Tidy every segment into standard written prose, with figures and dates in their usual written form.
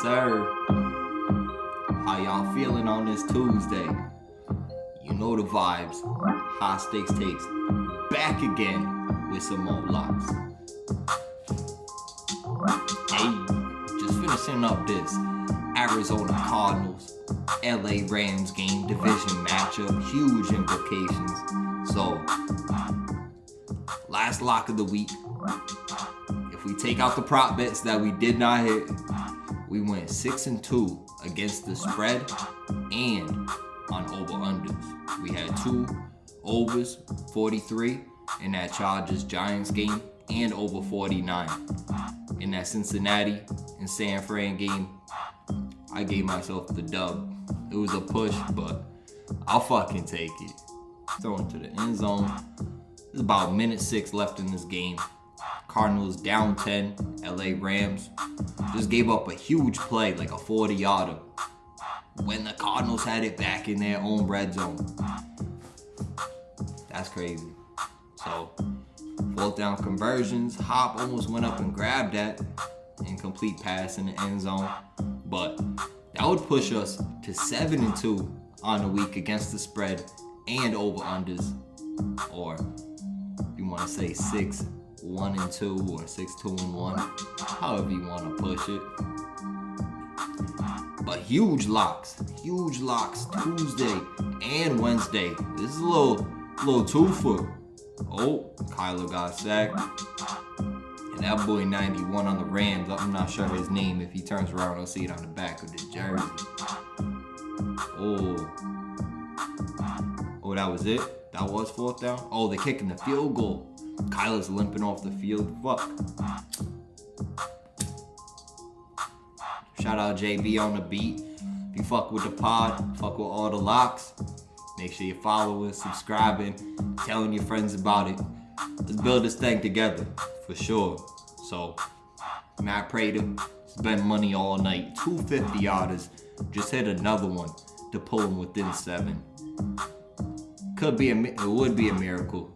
sir. How y'all feeling on this Tuesday? You know the vibes. High stakes takes back again with some more locks. Hey, just finishing up this Arizona Cardinals, LA Rams game, division matchup, huge implications. So, last lock of the week. If we take out the prop bets that we did not hit, we went 6-2 against the spread and on over-unders. We had 2 overs, 43 in that Chargers-Giants game and over 49. In that Cincinnati and San Fran game, I gave myself the dub. It was a push, but I'll fucking take it. Throw into the end zone. There's about minute 6 left in this game. Cardinals down 10. LA Rams just gave up a huge play, like a 40-yarder, when the Cardinals had it back in their own red zone. That's crazy. So, 4th down conversions. Hop almost went up and grabbed that. Incomplete pass in the end zone. But that would push us to 7-2 on the week against the spread and over-unders. Or you want to say 6-1-2 or 6-2-1, however you want to push it. But huge locks Tuesday and Wednesday. This is a little two-foot. Oh, Kyler got sacked. And that boy 91 on the Rams, I'm not sure his name. If he turns around, I'll see it on the back of the jersey. Oh, that was it? That was 4th down? Oh, they're kicking the field goal. Kyler's limping off the field. Fuck. Shout out JB on the beat. If you fuck with the pod, fuck with all the locks, make sure you're following, subscribing, telling your friends about it. Let's build this thing together, for sure. So, Matt Prater spent money all night. 250-yarders. Just hit another one to pull him within 7. It would be a miracle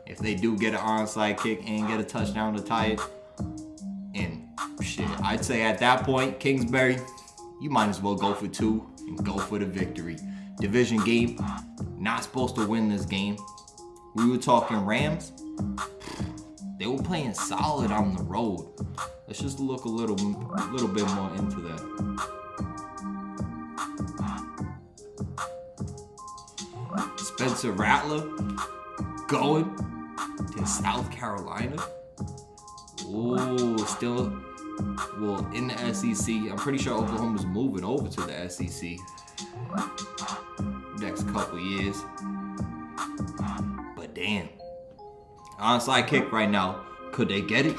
if they do get an onside kick and get a touchdown to tie it. And shit, I'd say at that point, Kingsbury, you might as well go for 2 and go for the victory. Division game, not supposed to win this game. We were talking Rams. They were playing solid on the road. Let's just look a little bit more into that. Spencer Rattler going to South Carolina. Oh, still, well, in the SEC. I'm pretty sure Oklahoma's moving over to the SEC next couple years. But damn, onside kick right now. Could they get it?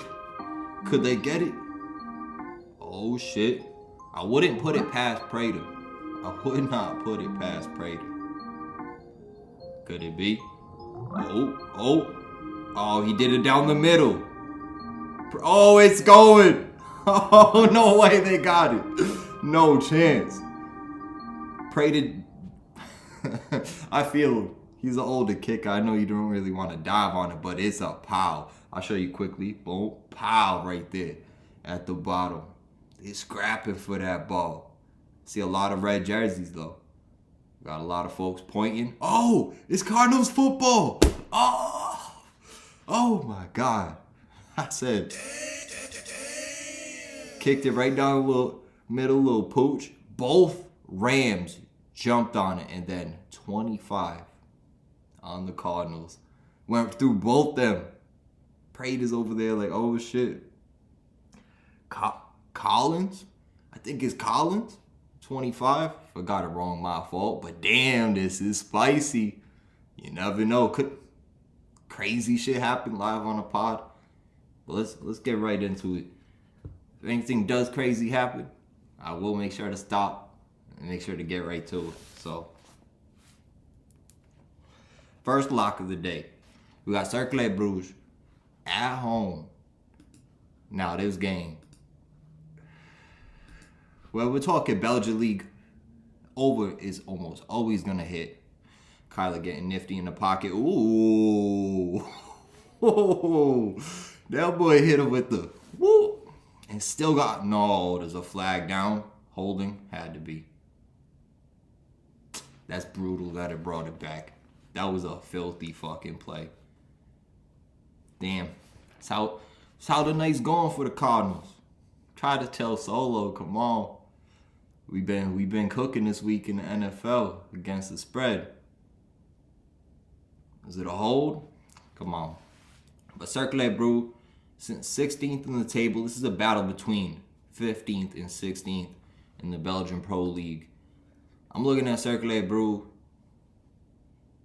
Oh shit! I wouldn't put it past Prater. I would not put it past Prater. Could it be? Oh, he did it down the middle. Oh, it's going. Oh, no way they got it. No chance. Prater, I feel him. He's an older kicker. I know you don't really want to dive on it, but it's a pow. I'll show you quickly. Boom. Pow right there at the bottom. They're scrapping for that ball. See a lot of red jerseys, though. Got a lot of folks pointing. Oh, it's Cardinals football. Oh my God. I said, kicked it right down the middle, little pooch. Both Rams jumped on it, and then 25 on the Cardinals. Went through both them. Prater's over there like, oh shit. Collins? I think it's Collins. 25. Forgot it wrong, my fault. But damn, this is spicy. You never know. Could crazy shit happen live on a pod? But let's get right into it. If anything does crazy happen, I will make sure to stop and make sure to get right to it. So, first lock of the day. We got Cercle Bruges at home. Now this game. Well, we're talking Belgian League. Over is almost always going to hit. Kyler getting nifty in the pocket. Ooh. That boy hit him with the whoop. and still got, no, there's a flag down. Holding, had to be. That's brutal that it brought it back. That was a filthy fucking play. Damn. That's how the night's going for the Cardinals. Try to tell Solo, come on. We've been cooking this week in the NFL against the spread. Is it a hold? Come on. But Cercle Brugge, since 16th in the table, this is a battle between 15th and 16th in the Belgian Pro League. I'm looking at Cercle Brugge.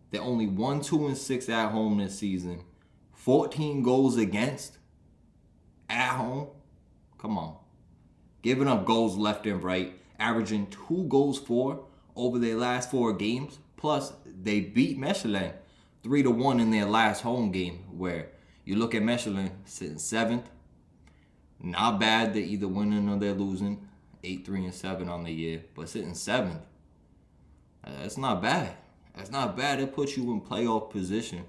They're only 1-2-6 at home this season. 14 goals against at home. Come on. Giving up goals left and right. Averaging 2 goals for over their last 4 games. Plus, they beat Mechelen 3-1 in their last home game, where you look at Mechelen sitting 7th. Not bad. They're either winning or they're losing. 8-3-7 on the year, but sitting 7th. That's not bad. That's not bad. It puts you in playoff position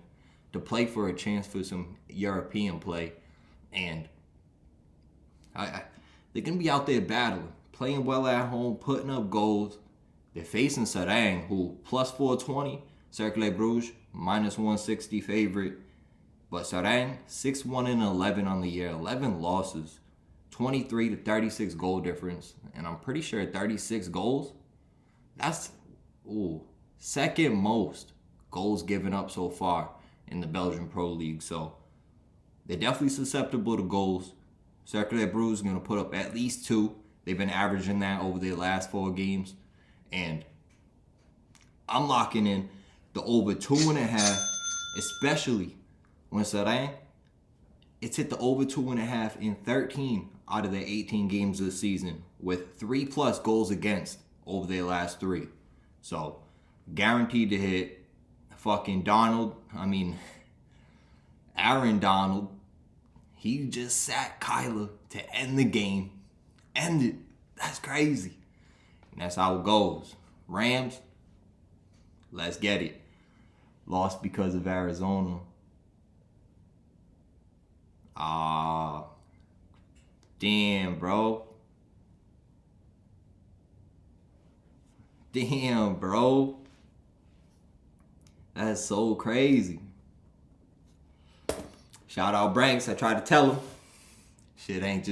to play for a chance for some European play. And they're going to be out there battling, playing well at home, putting up goals. They're facing Sarang, who plus 420, Cercle Brugge, minus 160 favorite. But Sarang, 6-1-11 on the year, 11 losses, 23 to 36 goal difference. And I'm pretty sure 36 goals, that's second most goals given up so far in the Belgian Pro League. So they're definitely susceptible to goals. Cercle Brugge is going to put up at least 2. They've been averaging that over their last 4 games. And I'm locking in the over 2.5, especially when Sarang, it's hit the over 2.5 in 13 out of their 18 games this season, with 3+ goals against over their last 3. So guaranteed to hit. Fucking Aaron Donald, he just sacked Kyler to end the game. End it. That's crazy. And that's how it goes. Rams, let's get it. Lost because of Arizona. Damn, bro. Damn, bro. That's so crazy. Shout out Branks. I tried to tell him. Shit ain't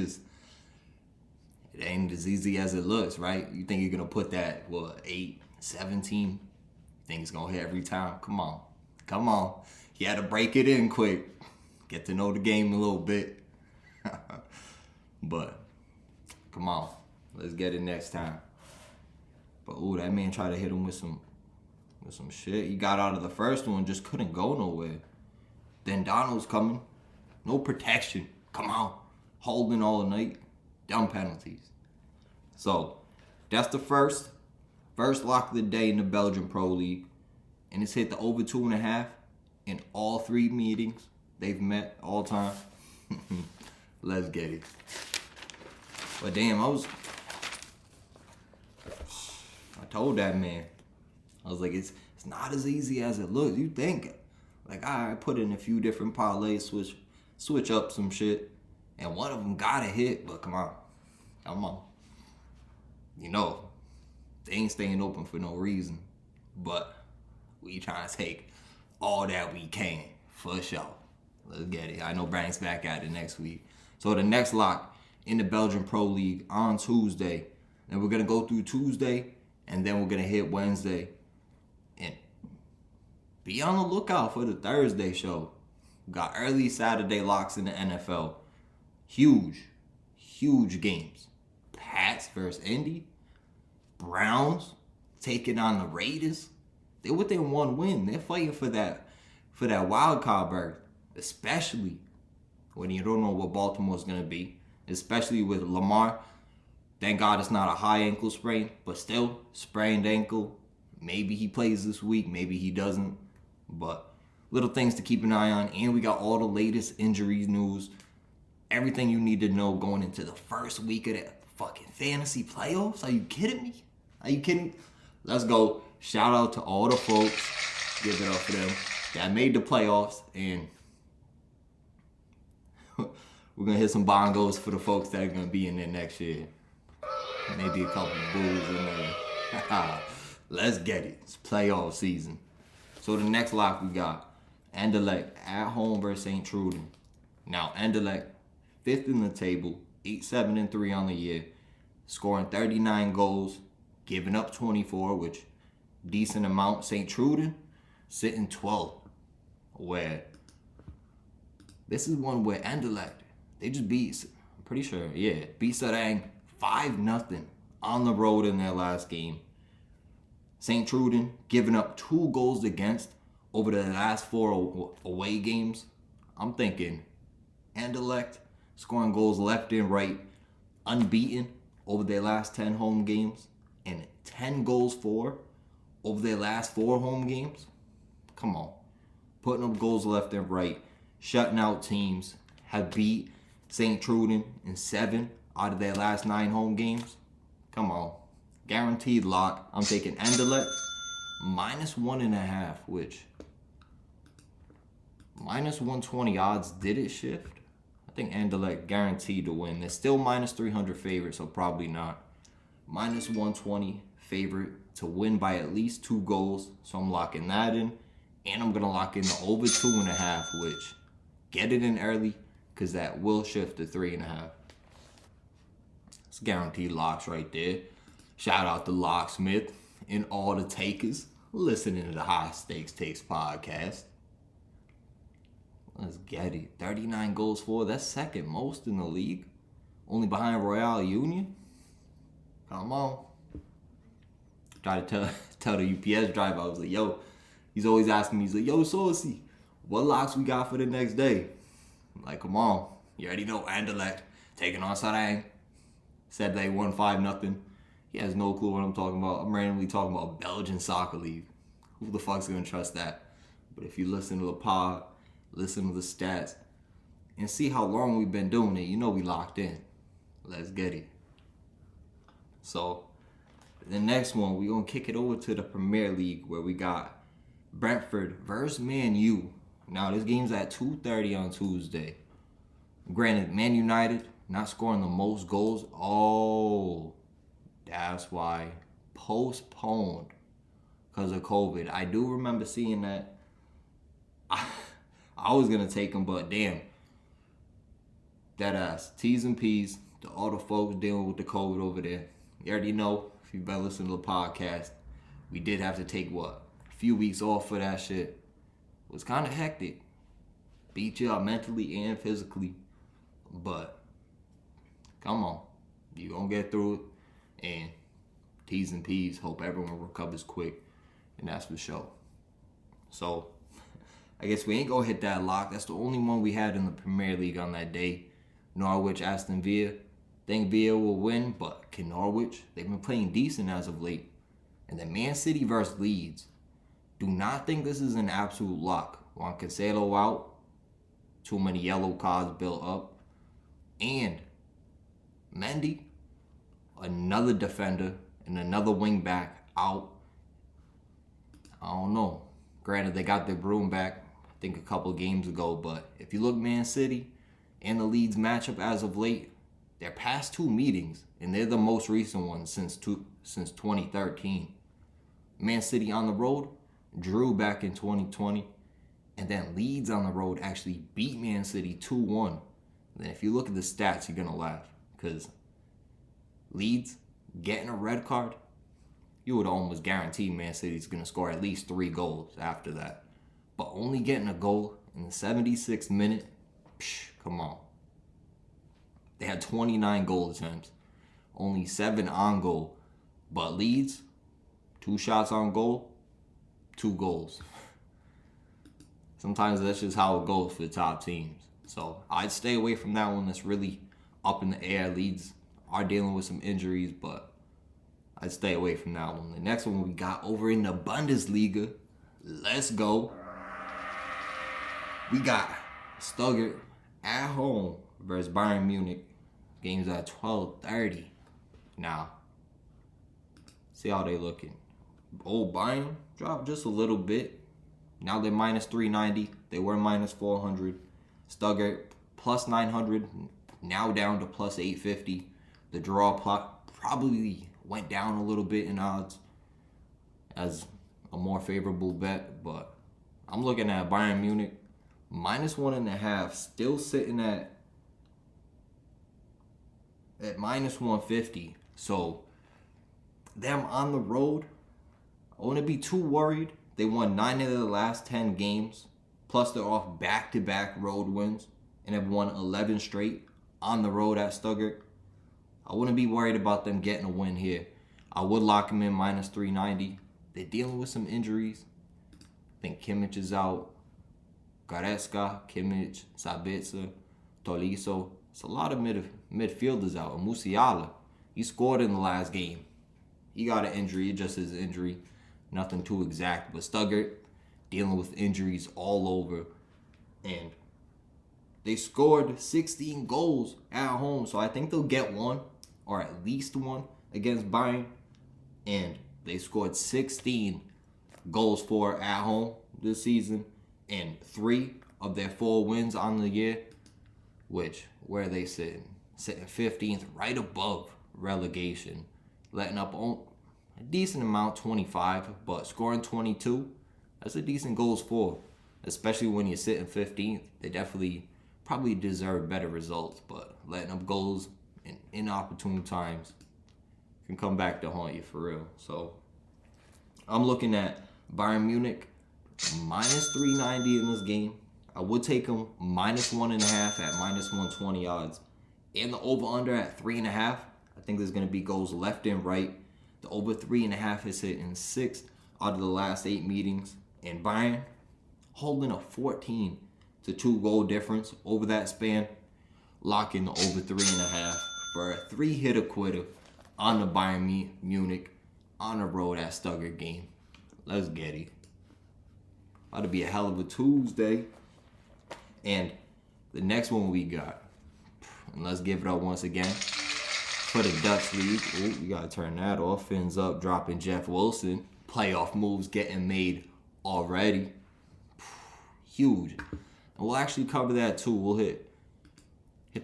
as easy as it looks, right? You think you're going to put that, 8, 17? You think it's going to hit every time? Come on. You had to break it in quick. Get to know the game a little bit. But, come on. Let's get it next time. But, that man tried to hit him with some shit. He got out of the first one, just couldn't go nowhere. Then Donald's coming. No protection. Come on. Holding all night. Dumb penalties. So, that's the first lock of the day in the Belgian Pro League. And it's hit the over 2.5 in all 3 meetings they've met all time. Let's get it. But damn, I told that man. I was like, it's not as easy as it looks. You think, like, I put in a few different parlays, switch up some shit, and one of them got a hit, but come on. You know, they ain't staying open for no reason, but we trying to take all that we can, for sure. Let's get it. I know Brian's back at it next week. So the next lock in the Belgian Pro League on Tuesday, and we're going to go through Tuesday, and then we're going to hit Wednesday. And be on the lookout for the Thursday show. Got early Saturday locks in the NFL. Huge games. Pats versus Indy. Browns taking on the Raiders. They're within 1 win. They're fighting for that wild card berth. Especially when you don't know what Baltimore's going to be. Especially with Lamar. Thank God it's not a high ankle sprain. But still, sprained ankle. Maybe he plays this week. Maybe he doesn't. But little things to keep an eye on. And we got all the latest injuries news. Everything you need to know going into the first week of the fucking fantasy playoffs. Are you kidding me? Are you kidding? Let's go. Shout out to all the folks. Give it up for them that made the playoffs. And We're gonna hit some bongos for the folks that are gonna be in there next year. Maybe a couple of bulls in there. Let's get it. It's playoff season. So the next lock we got Anderlecht at home versus St. Truden. Now Anderlecht, 5th in the table, 8-7-3 on the year, scoring 39 goals, giving up 24, which decent amount. St. Truden sitting 12th. Where this is one where Anderlecht, they just beat, I'm pretty sure, beat Sarang 5-0 on the road in their last game. St. Truden giving up 2 goals against over the last 4 away games. I'm thinking Anderlecht scoring goals left and right, unbeaten over their last 10 home games, and 10 goals for over their last 4 home games. Come on. Putting up goals left and right, shutting out teams, have beat St. Truden in 7 out of their last 9 home games. Come on. Guaranteed lock. I'm taking Anderlecht -1.5, which -120 odds. Did it shift? I think Anderlecht guaranteed to win. They're still -300 favorite, so probably not. -120 favorite to win by at least 2 goals, so I'm locking that in. And I'm going to lock in the over 2.5, which get it in early because that will shift to 3.5. It's guaranteed locks right there. Shout out to Locksmith and all the takers listening to the High Stakes Takes podcast. Let's get it. 39 goals for. That's second most in the league. Only behind Royal Union. Come on. Try to tell the UPS driver, I was like, yo, he's always asking me, he's like, yo, Saucy, what locks we got for the next day? I'm like, come on. You already know Anderlecht taking on Sarang. Said they won 5-0. He has no clue what I'm talking about. I'm randomly talking about Belgian Soccer League. Who the fuck's going to trust that? But if you listen to the pod, listen to the stats, and see how long we've been doing it, you know we locked in. Let's get it. So, the next one, we're going to kick it over to the Premier League where we got Brentford versus Man U. Now, this game's at 2:30 on Tuesday. Granted, Man United not scoring the most goals. Oh, that's why. Postponed because of COVID. I do remember seeing that. I was going to take them, but damn. That ass. T's and P's to all the folks dealing with the COVID over there. You already know, if you've been listening to the podcast, we did have to take, a few weeks off for that shit. It was kind of hectic. Beat you up mentally and physically. But, come on. You gonna get through it. And T's and P's, hope everyone recovers quick. And that's for sure. So, I guess we ain't gonna hit that lock. That's the only one we had in the Premier League on that day. Norwich, Aston Villa. Think Villa will win, but can Norwich? They've been playing decent as of late. And then Man City versus Leeds. Do not think this is an absolute lock. Juan Cancelo out. Too many yellow cards built up. And Mendy, another defender and another wing back out. I don't know. Granted, they got their broom back, I think, a couple of games ago. But if you look Man City and the Leeds matchup as of late, their past 2 meetings, and they're the most recent ones since 2013. Man City on the road drew back in 2020, and then Leeds on the road actually beat Man City 2-1. Then if you look at the stats, you're going to laugh, because Leeds getting a red card, you would almost guarantee Man City's going to score at least 3 goals after that. But only getting a goal in the 76th minute, come on. They had 29 goal attempts, only 7 on goal. But Leeds, 2 shots on goal, 2 goals. Sometimes that's just how it goes for the top teams. So I'd stay away from that one. That's really up in the air. Leeds are dealing with some injuries, but I'd stay away from that one. The next one we got over in the Bundesliga. Let's go. We got Stuttgart at home versus Bayern Munich. Game's at 12:30. Now, see how they looking. Old Bayern dropped just a little bit. Now they're -390. They were -400. Stuttgart plus 900, now down to plus 850. The draw plot probably went down a little bit in odds as a more favorable bet, but I'm looking at Bayern Munich minus 1.5, still sitting at minus 150. So them on the road, I wouldn't be too worried. They won 9 of their last 10 games, plus they're off back-to-back road wins and have won 11 straight on the road at Stuttgart. I wouldn't be worried about them getting a win here. I would lock them in minus 390. They're dealing with some injuries. I think Kimmich is out. Goretzka, Kimmich, Sabitzer, Tolisso. It's a lot of midfielders out. And Musiala, he scored in the last game. He got an injury, just his injury. Nothing too exact. But Stuttgart dealing with injuries all over. And they scored 16 goals at home. So I think they'll get one, or at least one, against Bayern. And they scored 16 goals for at home this season. And 3 of their 4 wins on the year. Which, where are they sitting? Sitting 15th, right above relegation. Letting up a decent amount, 25, but scoring 22, that's a decent goals for. Especially when you're sitting 15th. They definitely probably deserve better results, but letting up goals in inopportune times can come back to haunt you for real. So I'm looking at Bayern Munich minus 390 in this game. I would take them minus 1.5 at minus 120 odds. And the over-under at 3.5. I think there's going to be goals left and right. The over 3.5 is hit in 6 out of the last 8 meetings. And Bayern holding a 14-2 goal difference over that span. Locking the over 3.5 for a 3-hitter quitter on the Bayern Munich on the road at Stuttgart game. Let's get it. Ought to be a hell of a Tuesday. And the next one we got, and let's give it up once again for the Dutch League. Ooh, we gotta turn that off. Fins up, dropping Jeff Wilson. Playoff moves getting made already. Huge. And we'll actually cover that too. We'll hit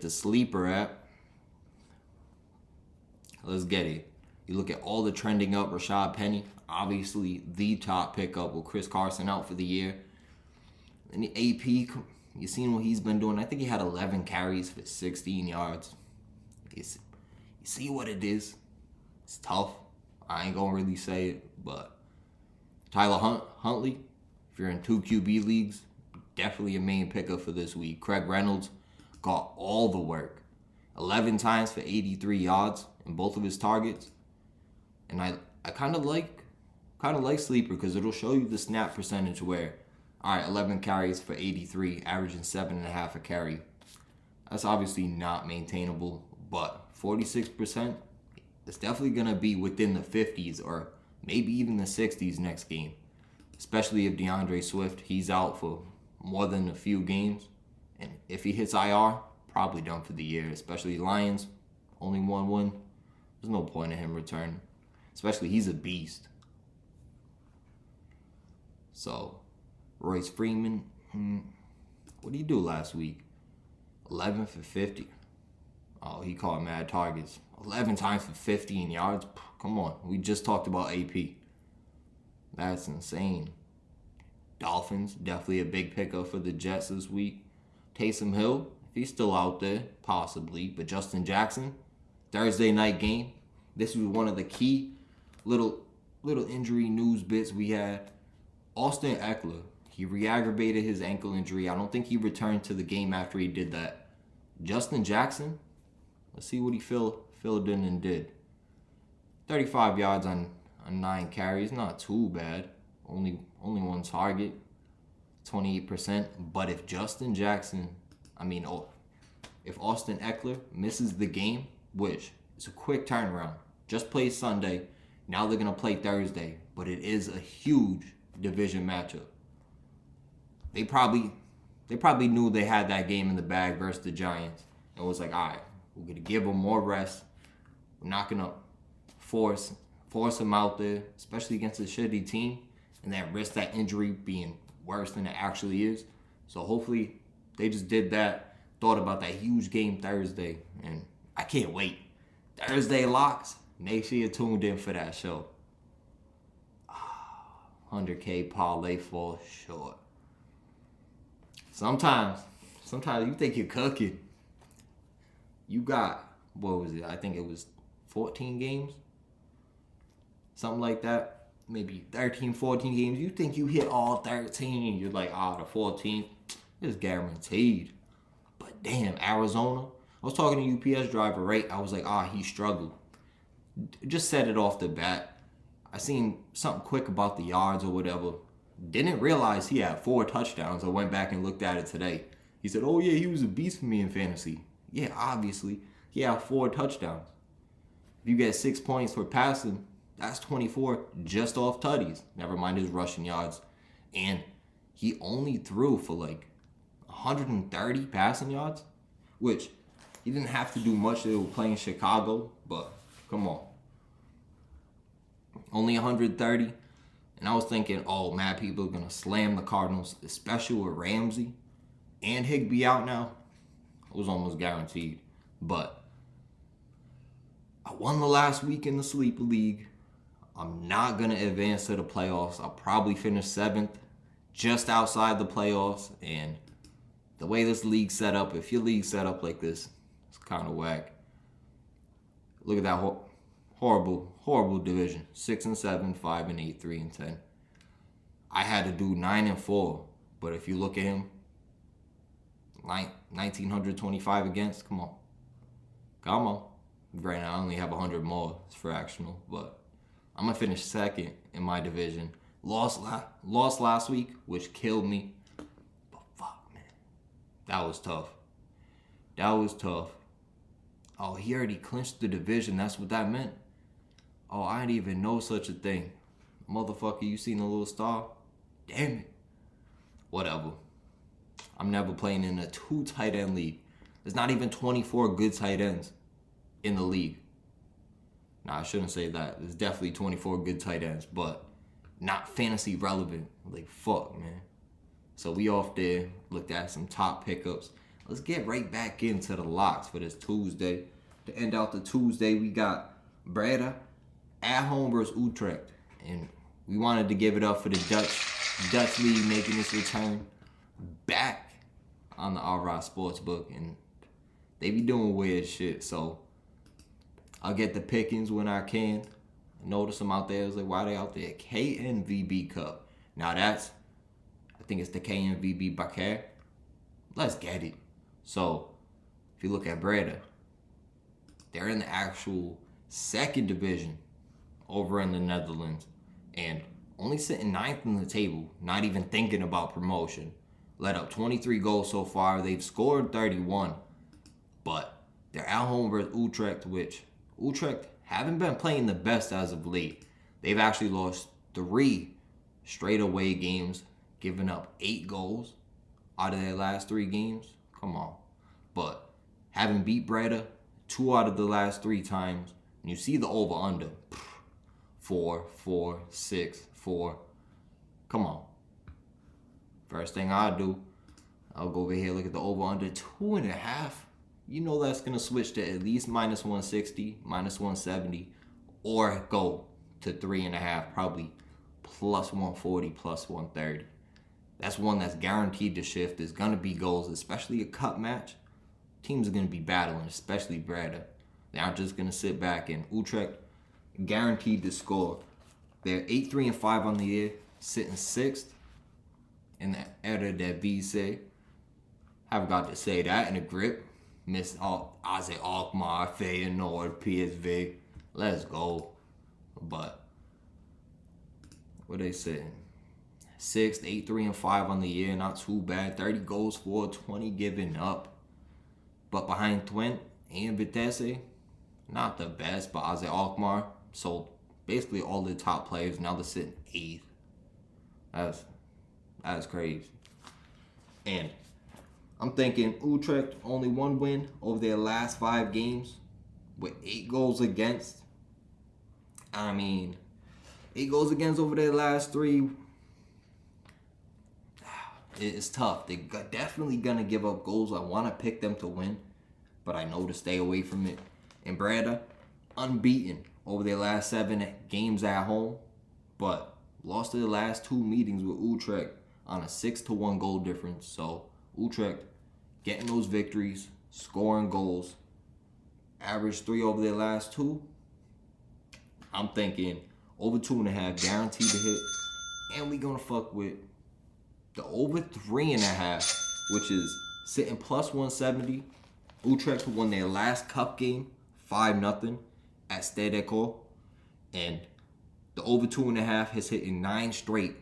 the sleeper app. Let's get it. You look at all the trending up. Rashad Penny, obviously the top pickup with Chris Carson out for the year. And the AP, you seen what he's been doing. I think he had 11 carries for 16 yards. You see what it is. It's tough. I ain't gonna really say it, but Tyler Huntley, if you're in 2 QB leagues, definitely a main pickup for this week. Craig Reynolds got all the work. 11 times for 83 yards in both of his targets. And I kind of like sleeper because it'll show you the snap percentage where, all right, 11 carries for 83, averaging 7.5 a carry. That's obviously not maintainable, but 46%, it's definitely going to be within the 50s or maybe even the 60s next game, especially if DeAndre Swift, he's out for more than a few games. And if he hits IR, probably done for the year, especially Lions, only 1 win. There's no point in him returning, especially he's a beast. So, Royce Freeman, what did he do last week? 11 for 50. Oh, he caught mad targets. 11 times for 15 yards. Come on, we just talked about AP. That's insane. Dolphins, definitely a big pickup for the Jets this week. Taysom Hill, if he's still out there, possibly. But Justin Jackson, Thursday night game. This was one of the key little injury news bits we had. Austin Eckler, he re-aggravated his ankle injury. I don't think he returned to the game after he did that. Justin Jackson, let's see what he filled in and did. 35 yards on 9 carries, not too bad. Only 1 target, 28%. But if Justin Jackson, if Austin Eckler misses the game, which is a quick turnaround, just played Sunday, now they're gonna play Thursday, but it is a huge division matchup. They probably knew they had that game in the bag versus the Giants and was like, all right, we're gonna give them more rest. We're not gonna force them out there, especially against a shitty team, and then risk that injury being worse than it actually is. So hopefully they just did that. thought about that huge game Thursday, and I can't wait. Thursday locks. Make sure you're tuned in for that show. 100K parlay for sure. Sometimes you think you're cooking. You got, what was it? I think it was 14 games. Something like that. Maybe 13, 14 games. You think you hit all 13. You're like, the 14th is guaranteed. But damn, Arizona. I was talking to UPS driver, right? I was like, he struggled. Just set it off the bat. I seen something quick about the yards or whatever. Didn't realize he had 4 touchdowns. I went back and looked at it today. He said, oh yeah, he was a beast for me in fantasy. Yeah, obviously. He had 4 touchdowns. If you get 6 points for passing, that's 24 just off tutties. Never mind his rushing yards. And he only threw for like 130 passing yards, which he didn't have to do much. They were playing Chicago, but come on. Only 130. And I was thinking, mad people are going to slam the Cardinals, especially with Ramsey and Higbee out now. It was almost guaranteed. But I won the last week in the Sleeper League. I'm not going to advance to the playoffs. I'll probably finish 7th, just outside the playoffs. And the way this league's set up, if your league's set up like this, it's kind of whack. Look at that horrible division. 6-7, 5-8, 3-10. I had to do 9-4, but if you look at him, 1,925 against. Come on. Granted, I only have 100 more. It's fractional, but I'm gonna finish 2nd in my division. Lost last week, which killed me. But fuck, man, that was tough. Oh, he already clinched the division. That's what that meant. Oh, I didn't even know such a thing. Motherfucker, you seen the little star? Damn it. Whatever. I'm never playing in a 2 tight end league. There's not even 24 good tight ends in the league. Nah, I shouldn't say that. There's definitely 24 good tight ends, but not fantasy relevant. Like, fuck, man. So we off there, looked at some top pickups. Let's get right back into the locks for this Tuesday. To end out the Tuesday, we got Breda at home versus Utrecht. And we wanted to give it up for the Dutch league making its return back on the RRA Sportsbook. And they be doing weird shit, so I'll get the pickings when I can. I notice them out there. I was like, why they out there? KNVB Cup. Now I think it's the KNVB Bakker. Let's get it. So, if you look at Breda, they're in the actual 2nd division over in the Netherlands. And only sitting 9th in the table, not even thinking about promotion. Let up 23 goals so far. They've scored 31. But they're at home versus Utrecht, which Utrecht haven't been playing the best as of late. They've actually lost 3 straight away games, giving up 8 goals out of their last 3 games. Come on. But having beat Breda 2 out of the last 3 times, and you see the over-under. 4, 4, 6, 4. Come on. First thing I'll do, I'll go over here, look at the over-under 2.5. You know that's going to switch to at least minus 160, minus 170, or go to 3.5, probably plus 140, plus 130. That's one that's guaranteed to shift. There's going to be goals, especially a cup match. Teams are going to be battling, especially Breda. They aren't just going to sit back, and Utrecht guaranteed to score. They're 8-3-5 on the year, sitting 6th in the Eredivisie. I've got to say that in a grip. Miss AZ Alkmaar, Feyenoord, PSV. Let's go. But what they saying? 6th, 8-3-5 on the year, not too bad. 30 goals for, 20 given up. But behind Twente and Vitesse, not the best. But AZ Alkmaar sold basically all the top players. Now they're sitting 8th. That's crazy. And I'm thinking Utrecht only 1 win over their last 5 games with 8 goals against. I mean, 8 goals against over their last 3. It's tough. They definitely gonna give up goals. I want to pick them to win, but I know to stay away from it. And Breda, unbeaten over their last 7 games at home, but lost their last 2 meetings with Utrecht on a 6-1 goal difference. So Utrecht getting those victories, scoring goals, average 3 over their last 2. I'm thinking over 2.5 guaranteed to hit, and we gonna fuck with the over 3.5, which is sitting plus 170. Utrecht won their last cup game 5-0 at Stade École, and the over 2.5 has hit in 9 straight,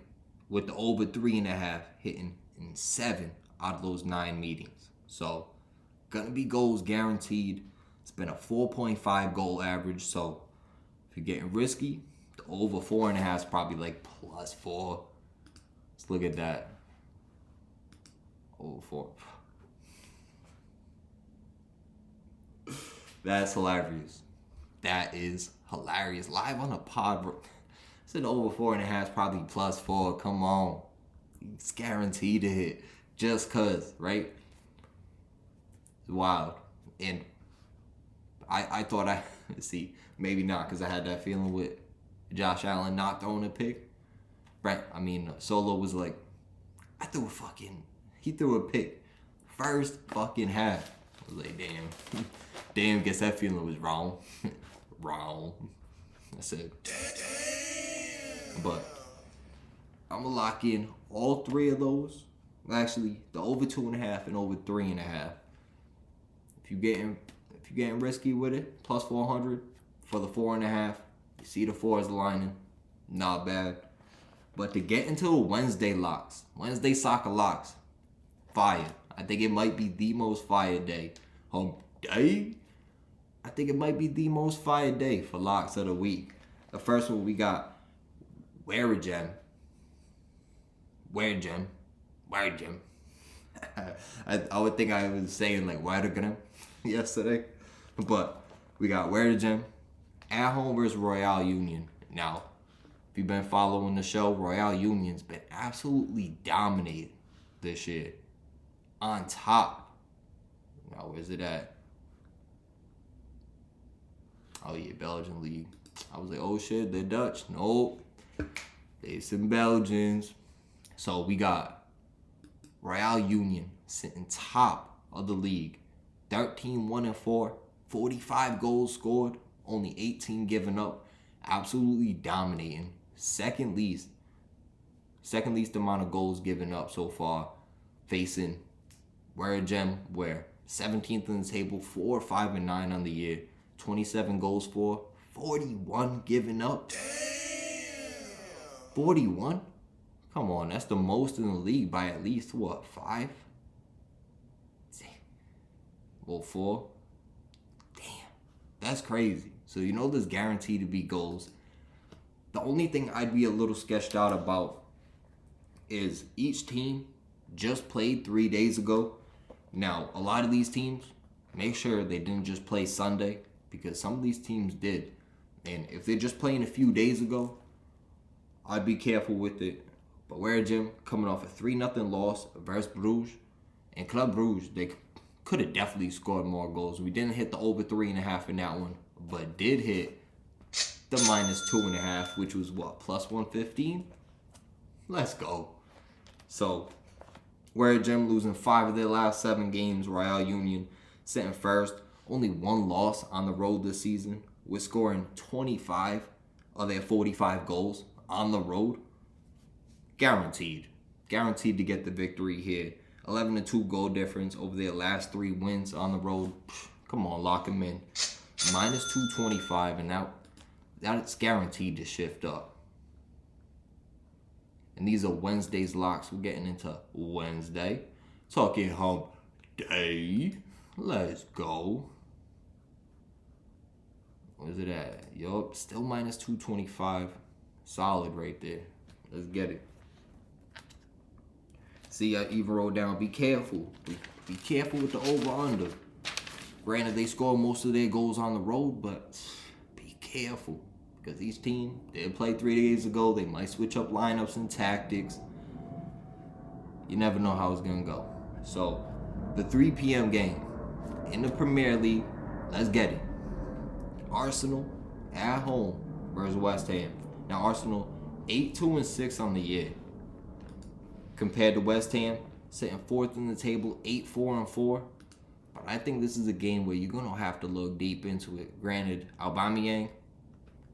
with the over 3.5 hitting in 7 out of those 9 meetings. So gonna be goals guaranteed. It's been a 4.5 goal average. So if you're getting risky, the over 4.5 is probably like plus 4. Let's look at that. Over 4. That's hilarious. That is hilarious. Live on a pod, bro. I said over 4.5 is probably plus 4. Come on. It's guaranteed to hit. Just cause, right? It's wild. And I thought see, maybe not, because I had that feeling with Josh Allen not throwing a pick. Right? I mean, Solo was like, he threw a pick. First fucking half. I was like, damn. Damn, guess that feeling was wrong. Wrong. I said, damn. But I'm going to lock in all 3 of those. Actually, the over 2.5 and over 3.5. If you're getting risky with it, plus 400 for the 4.5. You see the 4 is lining. Not bad. But to get into the Wednesday locks, Wednesday soccer locks, fire. I think it might be the most fire day. I think it might be the most fire day for locks of the week. The first one we got Waregem. I would think I was saying like Waregem yesterday. But we got Waregem at home versus Royal Union. Now, if you've been following the show, Royal Union's been absolutely dominated this year. On top. Now, where's it at? Oh, yeah, Belgian league. I was like, oh, shit, they're Dutch. Nope. They some Belgians. So we got Royal Union sitting top of the league. 13-1-4. 45 goals scored. Only 18 given up. Absolutely dominating. Second least amount of goals given up so far. Facing Waregem, where 17th in the table, 4-5-9 on the year. 27 goals for, 41 given up. Damn. 41? Come on, that's the most in the league by at least, 5? Well, 4? Damn, that's crazy. So you know there's guaranteed to be goals. The only thing I'd be a little sketched out about is each team just played 3 days ago. Now, a lot of these teams, make sure they didn't just play Sunday, because some of these teams did. And if they're just playing a few days ago, I'd be careful with it. But Waregem coming off a 3-0 loss versus Bruges. And Club Bruges, they could have definitely scored more goals. We didn't hit the over 3.5 in that one, but did hit the -2.5, which was plus 115? Let's go. So, Waregem losing 5 of their last 7 games. Royal Union sitting first. Only 1 loss on the road this season. We're scoring 25 of their 45 goals on the road. Guaranteed. Guaranteed to get the victory here. 11-2 goal difference over their last 3 wins on the road. Come on, lock them in. -225, and that's guaranteed to shift up. And these are Wednesday's locks. We're getting into Wednesday. Talking hump day. Let's go. Where's it at? Yup, still -225. Solid right there. Let's get it. See, I even wrote down, be careful. Be careful with the over-under. Granted, they score most of their goals on the road, but be careful. Because each team, they played 3 days ago. They might switch up lineups and tactics. you never know how it's gonna go. So the 3 p.m. game in the Premier League, let's get it. Arsenal at home versus West Ham. Now Arsenal 8-2-6 on the year, compared to West Ham sitting 4th in the table, 8-4-4. But I think this is a game where you're gonna have to look deep into it. Granted, Aubameyang,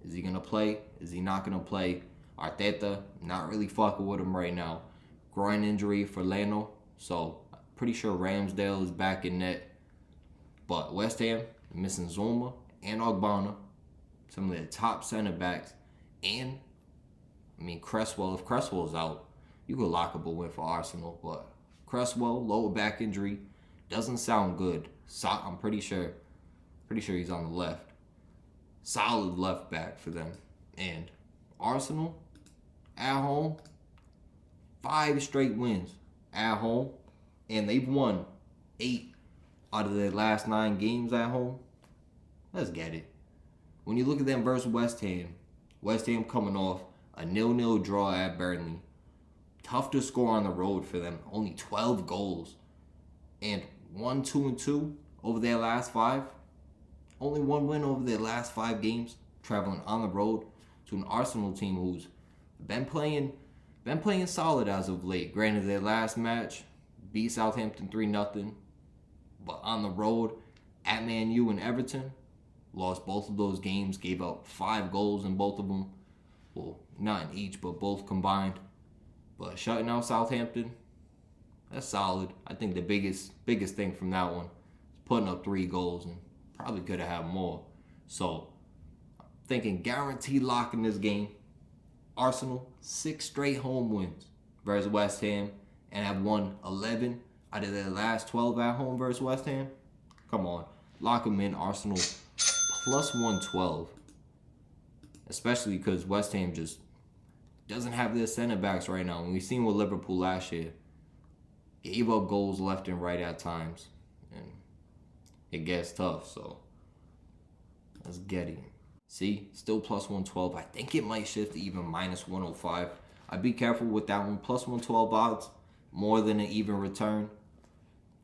is he gonna play? Is he not gonna play? Arteta, not really fucking with him right now. Groin injury for Leno, so pretty sure Ramsdale is back in net. But West Ham missing Zuma and Ogbonna, some of their top center backs, and I mean Cresswell. If Cresswell's out, you could lock up a win for Arsenal. But Cresswell, lower back injury, doesn't sound good. So I'm pretty sure he's on the left. Solid left back for them. And Arsenal at home, 5 straight wins at home, and they've won 8 out of their last 9 games at home. Let's get it. When you look at them versus West Ham coming off a 0-0 draw at Burnley. Tough to score on the road for them. Only 12 goals. And 1-2-2 over their last 5. Only 1 win over their last 5 games. Traveling on the road to an Arsenal team who's been playing solid as of late. Granted, their last match beat Southampton 3-0. But on the road at Man U and Everton, lost both of those games, gave up 5 goals in both of them. Well, not in each, but both combined. But shutting out Southampton, that's solid. I think the biggest thing from that one is putting up 3 goals, and probably could have had more. So, I'm thinking guaranteed lock in this game. Arsenal, 6 straight home wins versus West Ham, and have won 11 out of their last 12 at home versus West Ham. Come on, lock them in. Arsenal plus 112. Especially because West Ham just doesn't have their center backs right now. And we've seen with Liverpool last year, gave up goals left and right at times, and it gets tough. So let's get it. See, still plus 112. I think it might shift to even minus 105. I'd be careful with that one. Plus 112 odds, more than an even return.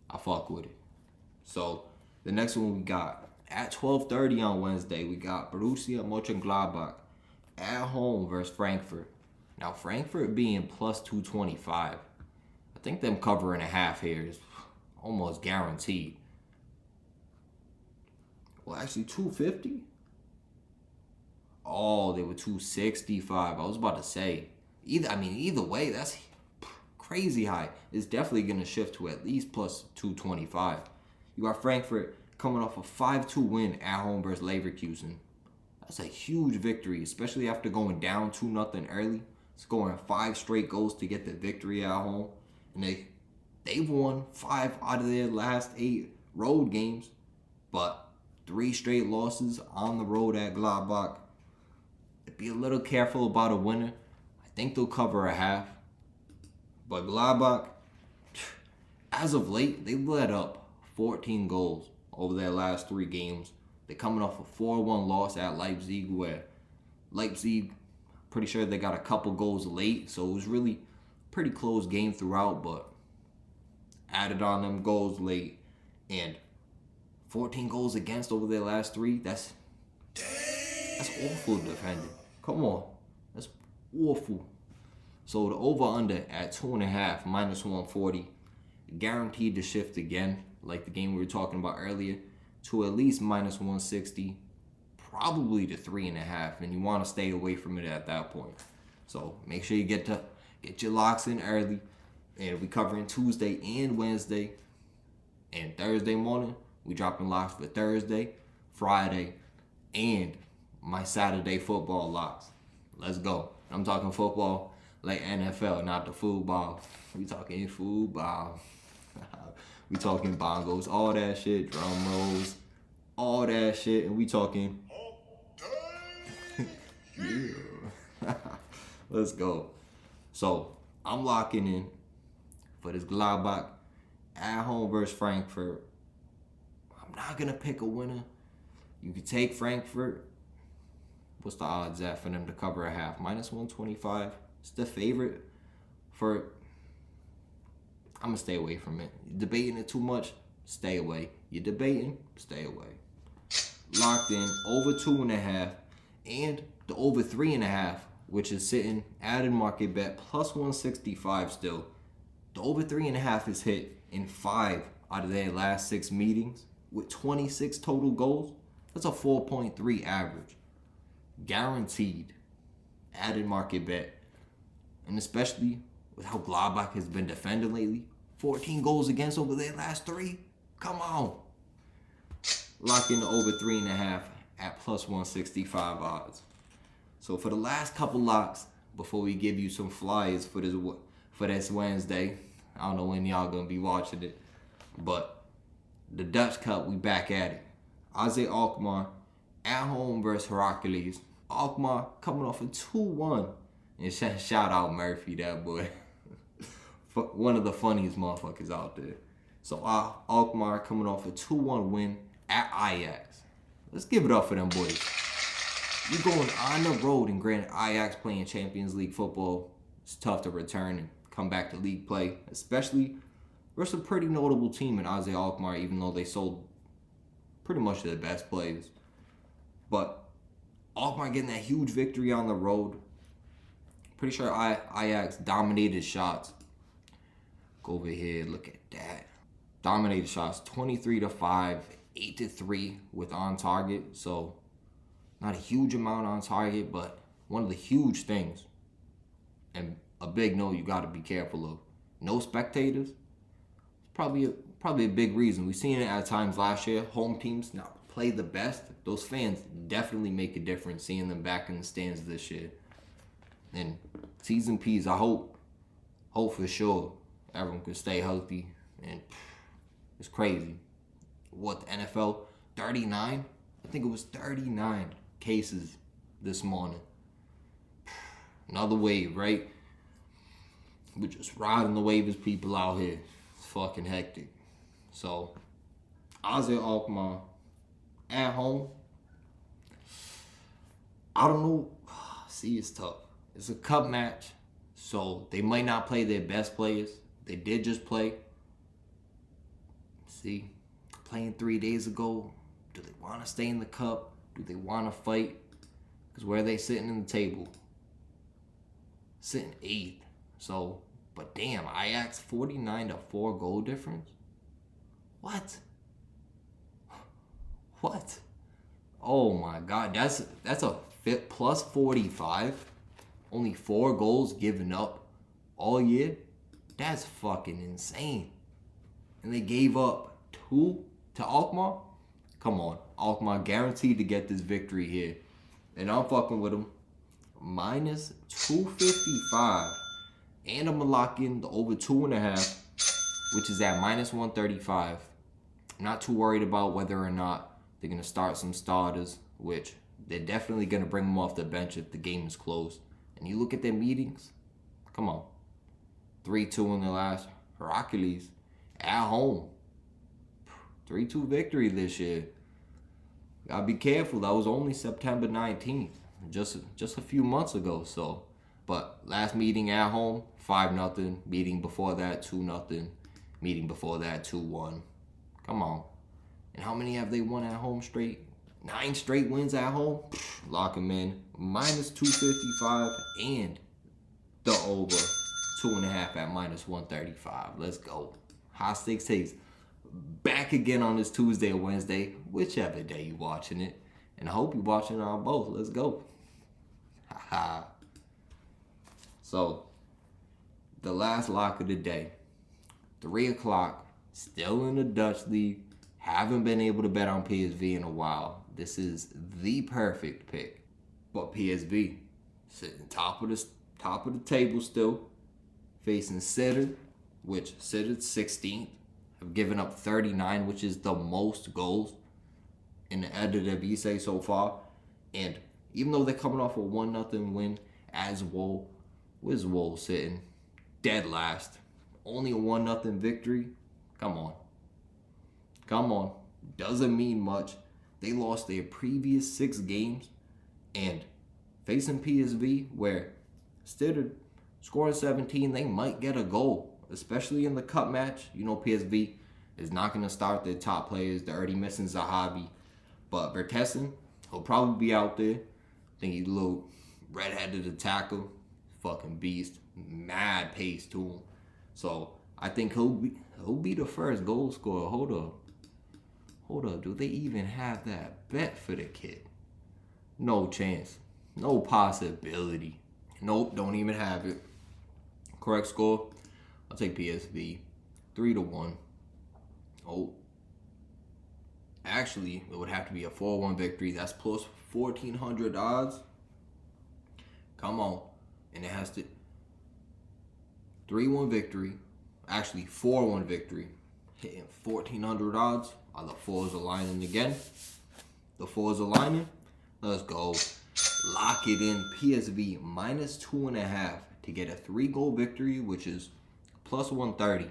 I fuck with it. So the next one we got at 12:30 on Wednesday, we got Borussia Mönchengladbach at home versus Frankfurt. Now Frankfurt being plus 225. I think them covering a half here is almost guaranteed. Well, actually 250. Oh, they were 265. I was about to say, either way, that's crazy high. It's definitely gonna shift to at least plus 225. You got Frankfurt coming off a 5-2 win at home versus Leverkusen. That's a huge victory, especially after going down 2-0 early, scoring 5 straight goals to get the victory at home. And they've won 5 out of their last 8 road games, but 3 straight losses on the road at Gladbach. Be a little careful about a winner. I think they'll cover a half. But Gladbach, as of late, they've let up 14 goals over their last 3 games. They're coming off a 4-1 loss at Leipzig, where Leipzig, pretty sure they got a couple goals late, so it was really pretty close game throughout, but added on them goals late, and 14 goals against over their last 3. That's awful defending. Come on, that's awful. So the over/under at 2.5, minus 140, guaranteed to shift again, like the game we were talking about earlier, to at least minus 160, probably to 3.5, and you want to stay away from it at that point. So make sure you get your locks in early, and we covering Tuesday and Wednesday, and Thursday morning we dropping locks for Thursday, Friday, and my Saturday football locks. Let's go. I'm talking football like NFL, not the football. We talking football. We talking bongos, all that shit, drum rolls, all that shit, and we talking. Yeah. Let's go. So I'm locking in for this Gladbach at home versus Frankfurt. I'm not gonna pick a winner. You could take Frankfurt. What's the odds at for them to cover a half? Minus 125. It's the favorite for I'm going to stay away from it. You're debating it too much, stay away. You're debating, stay away. Locked in over 2.5 and the over 3.5, which is sitting added market bet plus 165 still. The over 3.5 is hit in 5 out of their last 6 meetings with 26 total goals. That's a 4.3 average. Guaranteed added market bet. And especially with how Gladbach has been defending lately, 14 goals against over their last 3. Come on. Lock in the over 3.5 at plus 165 odds. So for the last couple locks, before we give you some flyers for this Wednesday, I don't know when y'all gonna be watching it, but the Dutch Cup, we back at it. AZ Alkmaar at home versus Heracles. Alkmaar coming off a 2-1. And shout out Murphy, that boy. One of the funniest motherfuckers out there. So Alkmaar coming off a 2-1 win at Ajax. Let's give it up for them boys. You're going on the road, and granted, Ajax playing Champions League football. It's tough to return and come back to league play, especially versus a pretty notable team in AZ Alkmaar, even though they sold pretty much their best players. But Alkmaar getting that huge victory on the road. Pretty sure Ajax dominated shots. Go over here, look at that. Dominated shots, 23-5, 8-3 with on target. So not a huge amount on target, but one of the huge things, and a big no you got to be careful of. No spectators. It's probably a big reason. We've seen it at times last year. Home teams not play the best. Those fans definitely make a difference seeing them back in the stands this year. And T's and P's, I hope for sure everyone can stay healthy. And it's crazy. What, the NFL? 39? I think it was 39 cases this morning. Another wave, right? We're just riding the wave as people out here. It's fucking hectic. So, AZ Alkmaar at home. I don't know. See, it's tough. It's a cup match, so they might not play their best players. They did just play. See, playing 3 days ago. Do they want to stay in the cup? Do they want to fight? Because where are they sitting in the table? Sitting 8th. So, but damn, Ajax 49-4 goal difference? What? What? Oh my God, that's a fit plus 45. Only 4 goals given up all year. That's fucking insane. And they gave up 2 to Alkmaar. Come on, Alkmaar guaranteed to get this victory here, and I'm fucking with them. Minus 255, and I'm gonna lock in the over 2.5, which is at minus 135. I'm not too worried about whether or not they're gonna start some starters, which they're definitely gonna bring them off the bench if the game is close. And you look at their meetings, come on, 3-2 in the last. Heracles at home, 3-2 victory this year. Gotta be careful. That was only September 19th, just a few months ago. So, but last meeting at home, 5-0. Meeting before that, 2-0. Meeting before that, 2-1. Come on. And how many have they won at home straight? 9 straight wins at home. Lock them in. Minus 255 and the over 2.5 at minus 135. Let's go. High stakes takes. Back again on this Tuesday or Wednesday, whichever day you're watching it. And I hope you're watching it on both. Let's go. Haha. So, the last lock of the day. 3 o'clock. Still in the Dutch League. Haven't been able to bet on PSV in a while. This is the perfect pick. But PSV sitting top of the table still. Facing Sitter, which Sitter's 16th. Have given up 39, which is the most goals in the Eredivisie so far. And even though they're coming off a 1-0 win as Wool, where's Wool sitting? Dead last. Only a 1-0 victory. Come on. Come on. Doesn't mean much. They lost their previous 6 games. And facing PSV, where Sitter scoring 17, they might get a goal. especially in the cup match. You know, PSV is not going to start their top players. They're already missing Zahavi. But Vitesse, he'll probably be out there. I think he's a little red-headed attacker. Fucking beast. Mad pace to him. So I think he'll be the first goal scorer. Hold up. Do they even have that bet for the kid? No chance. No possibility. Nope, don't even have it. Correct score? I'll take PSV. 3-1. Oh. Actually, it would have to be a 4-1 victory. That's plus 1,400 odds. Come on. And it has to... 3-1 victory. Actually, 4-1 victory. Hitting 1,400 odds. Are the fours aligning again? The fours aligning? Let's go. Lock it in. PSV minus 2.5 to get a 3-goal victory, which is plus 130.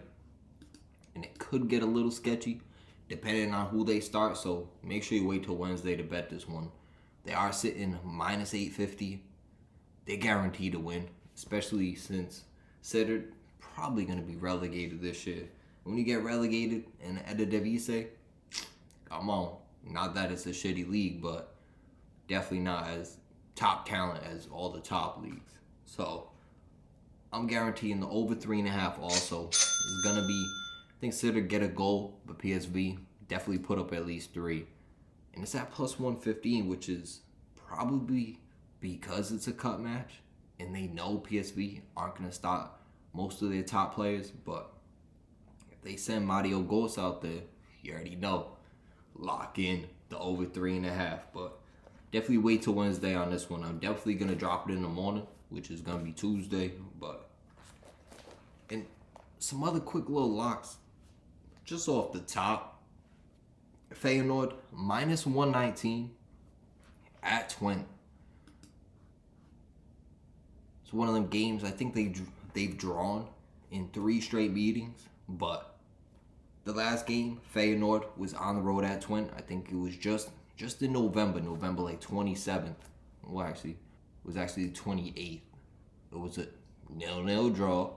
And it could get a little sketchy depending on who they start. So make sure you wait till Wednesday to bet this one. They are sitting minus 850. They're guaranteed to win, especially since Sittard probably going to be relegated this year. When you get relegated in the Eredivisie, come on. Not that it's a shitty league, but definitely not as top talent as all the top leagues. So I'm guaranteeing the over 3.5 also is going to be, I think Sittard get a goal, but PSV definitely put up at least 3. And it's at plus 115, which is probably because it's a cup match and they know PSV aren't going to start most of their top players. But if they send Mario Gos out there, you already know. Lock in the over 3.5. But definitely wait till Wednesday on this one. I'm definitely going to drop it in the morning, which is going to be Tuesday. And some other quick little locks just off the top. Feyenoord minus 119 at Twente. It's one of them games I think they've drawn in 3 straight meetings, but the last game Feyenoord was on the road at Twente. I think it was just in November like 27th. Well, actually, it was actually the 28th. It was a 0-0 draw,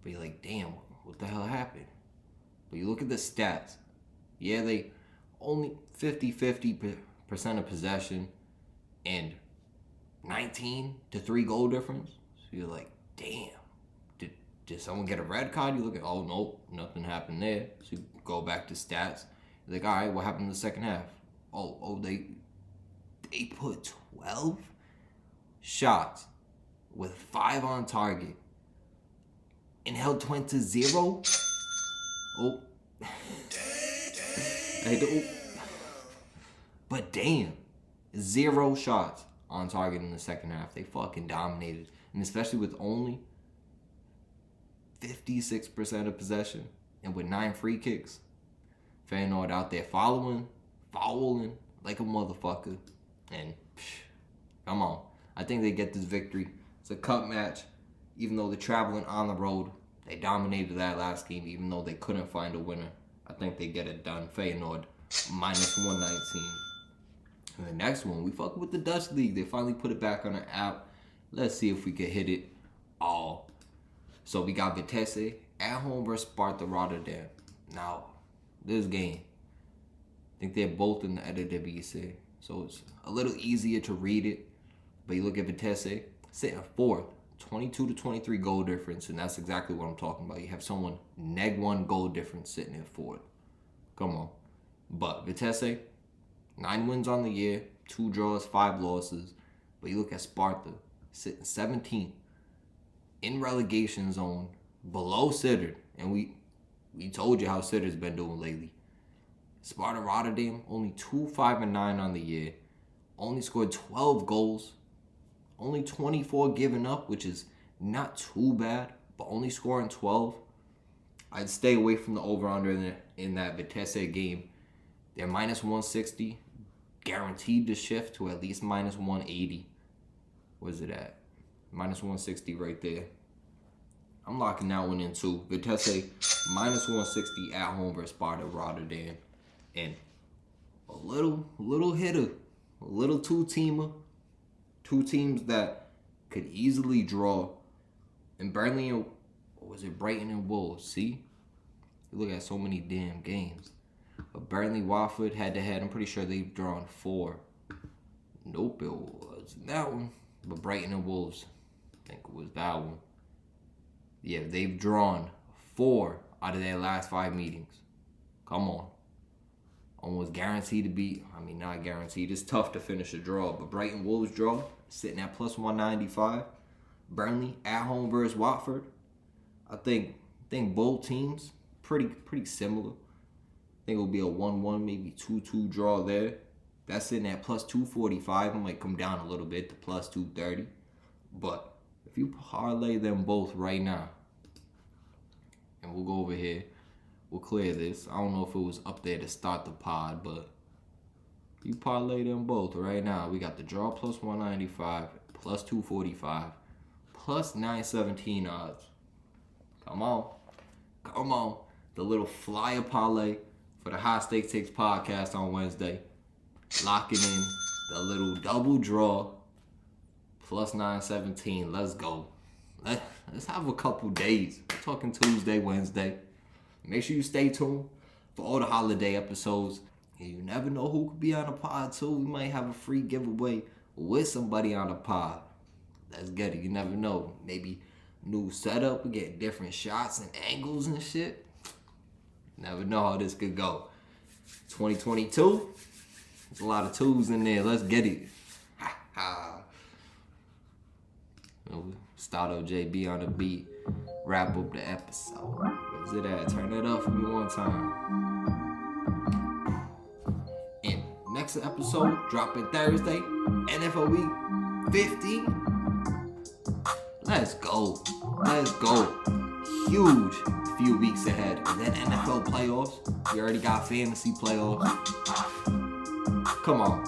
but you're like, damn, what the hell happened? But you look at the stats. Yeah, they only 50% of possession and 19 to 3 goal difference. So you're like, damn, did someone get a red card? You look at, oh, nope, nothing happened there. So you go back to stats. You're like, all right, what happened in the second half? Oh, they put 12 shots with 5 on target and held Twente to 0. Oh. But damn, 0 shots on target in the second half. They fucking dominated. And especially with only 56% of possession and with 9 free kicks. Feyenoord out there fouling like a motherfucker. And come on. I think they get this victory. It's a cup match. Even though they're traveling on the road, they dominated that last game, even though they couldn't find a winner. I think they get it done. Feyenoord minus 119. And the next one, we fuck with the Dutch League. They finally put it back on the app. Let's see if we can hit it all. So we got Vitesse at home versus Sparta Rotterdam. Now, this game, I think they're both in the Eredivisie, so it's a little easier to read it. But you look at Vitesse, sitting 4th, 22 to 23 goal difference, and that's exactly what I'm talking about. You have someone -1 goal difference sitting in 4th. Come on. But Vitesse, 9 wins on the year, 2 draws, 5 losses. But you look at Sparta, sitting 17th, in relegation zone, below Sittard. And we told you how Sittard's been doing lately. Sparta Rotterdam, only 2-5-9 on the year. Only scored 12 goals. Only 24 given up, which is not too bad, but only scoring 12. I'd stay away from the over-under in that Vitesse game. They're minus 160, guaranteed to shift to at least minus 180. Where's it at? Minus 160 right there. I'm locking that one in too. Vitesse minus 160 at home versus Sparta Rotterdam. And a little hitter, a little 2-teamer. 2 teams that could easily draw. And Burnley and Or was it Brighton and Wolves? See? You look at so many damn games. But Burnley, Watford, head-to-head. I'm pretty sure they've drawn 4. Nope, it wasn't that one. But Brighton and Wolves. I think it was that one. Yeah, they've drawn 4 out of their last 5 meetings. Come on. Almost guaranteed to beat. I mean, not guaranteed. It's tough to finish a draw. But Brighton Wolves draw, sitting at plus 195. Burnley at home versus Watford. I think both teams pretty similar. I think it'll be a 1-1, maybe 2-2 draw there. That's sitting at plus 245. It might come down a little bit to plus 230. But if you parlay them both right now, and we'll go over here, we'll clear this. I don't know if it was up there to start the pod, but you parlay them both right now. We got the draw plus 195, plus 245, plus 917 odds. Come on. The little flyer parlay for the High Stakes Takes podcast on Wednesday. Locking in the little double draw plus 917. Let's go. Let's have a couple days. We're talking Tuesday, Wednesday. Make sure you stay tuned for all the holiday episodes. And you never know who could be on the pod too. We might have a free giveaway with somebody on the pod. Let's get it. You never know. Maybe new setup. We get different shots and angles and shit. Never know how this could go. 2022. There's a lot of twos in there. Let's get it. Ha ha. Start up JB on the beat. Wrap up the episode. Where's it at? Turn it up for me one time. And next episode, dropping Thursday. NFL Week 15. Let's go. Huge few weeks ahead. And then NFL playoffs. We already got fantasy playoffs. Come on.